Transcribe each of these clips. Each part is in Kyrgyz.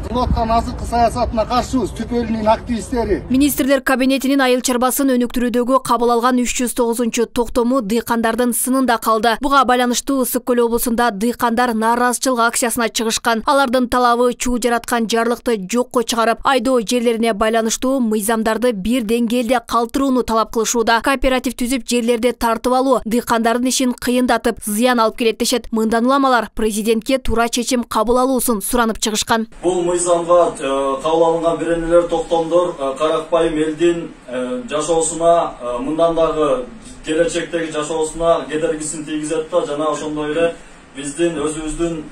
Кылып азыркы саясатына каршыбыз, түпөлүнүн активисттери. Министрлер кабинетинин айыл чарбасын өнүктүрүүдөгү кабыл алган 309 токтому дыйкандардын сынында калды. Буга байланыштуу Ысык Көл облусунда дыйкандар нааразычылык акциясына чыгышкан. Алардын талабы чуу жараткан жарлыкты жокко чыгарып, айдоо жерлерине байланыштуу мыйзамдарды бир деңгээлде калтырууну талап кылышууда. Кооператив түзүп жерлерди тартып алуу дыйкандардын ишин кыйындатып, зыян алып келет дешет. Мындан уламалар президентке туура чечим кабыл алуусун суранып чыгышкан. Бул мыйзамга кабыл алынган беренелер, токтомдор каракпайым элдин жашоосуна, мындан дагы келечектеги жашоосуна кедергисин тийгизет да, жана ошондой эле биздин өзүбүздүн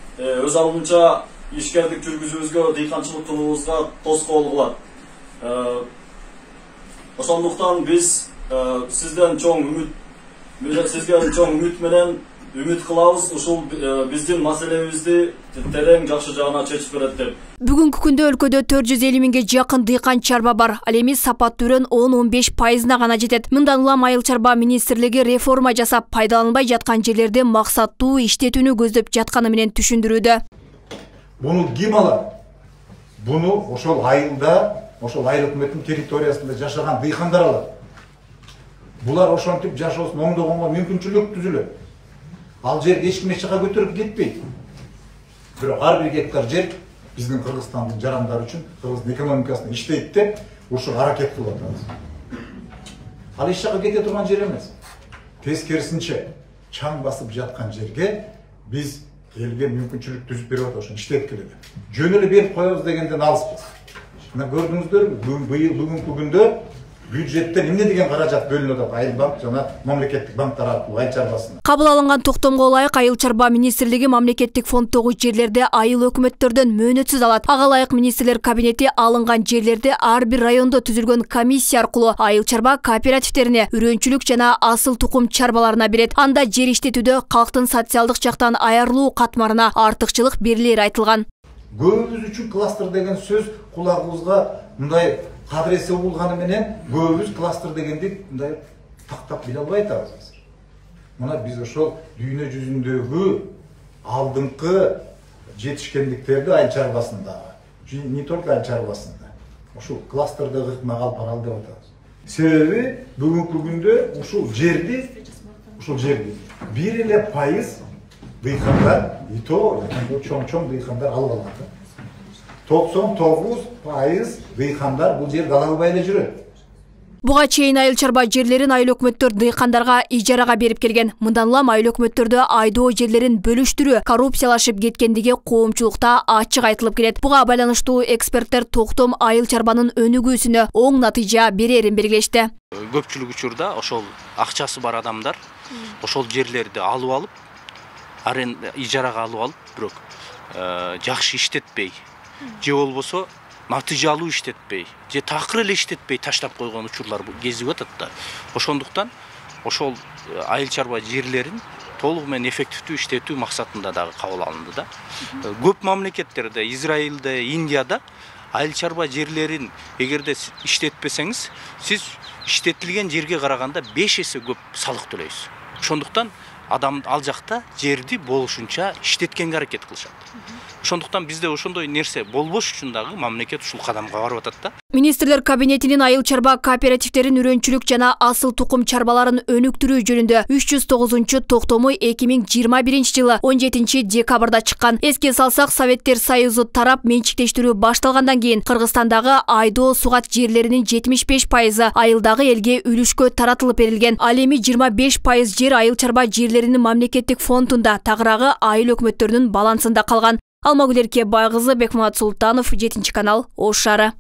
өз алдынча ишкердик жүргүзүүбүзгө, дыйканчылык кылуубузга тоскоол кылат. Ошондуктан биз сизге чоң үмүт менен үмүт кылабыз, ушул биздин маселебизди терең жакшы жагына чечип берет деп. Бүгүнкү күндө өлкөдө 450 миңге жакын дыйкан чарба бар. Ал эми сапаттуу өрөн 10-15% гана жетет. Мындан улам айыл чарба министрлиги реформа жасап, пайдаланбай жаткан жерлерди максаттуу иштетүүнү көздөп жатканы менен түшүндүрүүдө. Буну ким алат? Буну ошол айылда, ошол айыл өкмөттүн территориясында жашаган дыйкандар алат. Булар ошентип жашоосун оңдогонго мүмкүнчүлүк түзүлөт. Ал жер эч ким чыга көтөрүп кетпейт. Бирок ар бир гектар жер биздин Кыргызстандын жарандары үчүн, Кыргыздын экономикасына иштейт деп ушул аракет кылып атабыз. Ал эч жакка кете турган жер эмес. Тескерисинче, чаң басып жаткан жерге биз элге мүмкүнчүлүк түзүп берип атабыз, иштеп келеби. Жөн эле берип коебуз дегенден алыспыз. Мына көрдүңүздөрбү, бүгүнкү күндө бюджеттен эмне деген каражат бөлүнүп атат айыл банк жана мамлекеттик банктар аркылуу айыл чарбасына. Кабыл алынган токтомго ылайык айыл чарба министрлиги мамлекеттик фонддогу жерлерди айыл өкмөттөрдөн мөөнөтсүз алат. Ага ылайык министрлер кабинети алынган жерлерди ар бир райондо түзүлгөн комиссия аркылуу айыл чарба кооперативтерине, үрөнчүлүк жана асыл тукум чарбаларына берет. Анда жер иштетүүдө калктын социалдык жактан аярлуу катмарына артыкчылык берилери айтылган. Көбүбүз үчүн кластер деген сөз кулагыбызга мындай кадыресе болгону менен көбүбүз кластер дегенди мындай тактап биле албай атабыз. Мына биз ошол дүйнө жүзүндөгү алдыңкы жетишкендиктерди айыл чарбасындагы, не только айыл чарбасында, ошол кластердеги ыкмак алып баралы деп атабыз. Себеби бүгүнкү күндө ушул жерди бир эле пайыз дыйкандар, и то чоң дыйкандар алып алат. 99% дыйкандар бул жерди ала албай эле жүрөт. Буга чейин айыл чарба жерлерин айыл өкмөттөр дыйкандарга ижарага берип келген. Мындан улам айыл өкмөттөрдө айдоо жерлерин бөлүштүрүү коррупциялашып кеткендиги коомчулукта ачык айтылып келет. Буга байланыштуу эксперттер токтом айыл чарбанын өнүгүүсүнө оң натыйжа берерин белгилешти. Көпчүлүк учурда ошол акчасы бар адамдар ошол жерлерди алып алып, ижарага алып алып, бирок жакшы иштетпей, же болбосо натыйжалуу иштетпей, же такыр эле иштетпей таштап койгон учурлар кезип атат да. Ошондуктан ошол айыл чарба жерлерин толугу менен эффективдүү иштетүү максатында дагы кабыл алынды да. Көп мамлекеттерде, Израилде, Индияда айыл чарба жерлерин эгерде иштетпесеңиз, сиз иштетилген жерге караганда 5 эсе көп салык төлөйсүз. Ошондуктан адам ал жакта жерди болушунча иштеткенге аракет кылышат. Ошондуктан бизде ошондой нерсе болбош үчүн дагы мамлекет ушул кадамга барып атат да. Министрлер кабинетинин айыл чарба кооперативтерин үрөнчүлүк жана асыл тукум чарбаларын өнүктүрүү жөнүндө 309 токтому 2021 жылы 17 декабрда чыккан. Эске салсак, Советтер Союзу тарап менчиктештирүү башталгандан кийин Кыргызстандагы айдоо сугат жерлеринин 75% айылдагы элге үлүшкө таратылып берилген. Ал эми 25% жер айыл чарба жерлеринин мамлекеттик фондунда, тагыраагы айыл өкмөттөрүнүн балансында калган. Алмагүл Эркебай кызы, Бекмамат Султанов, 7 канал, Ош шаары.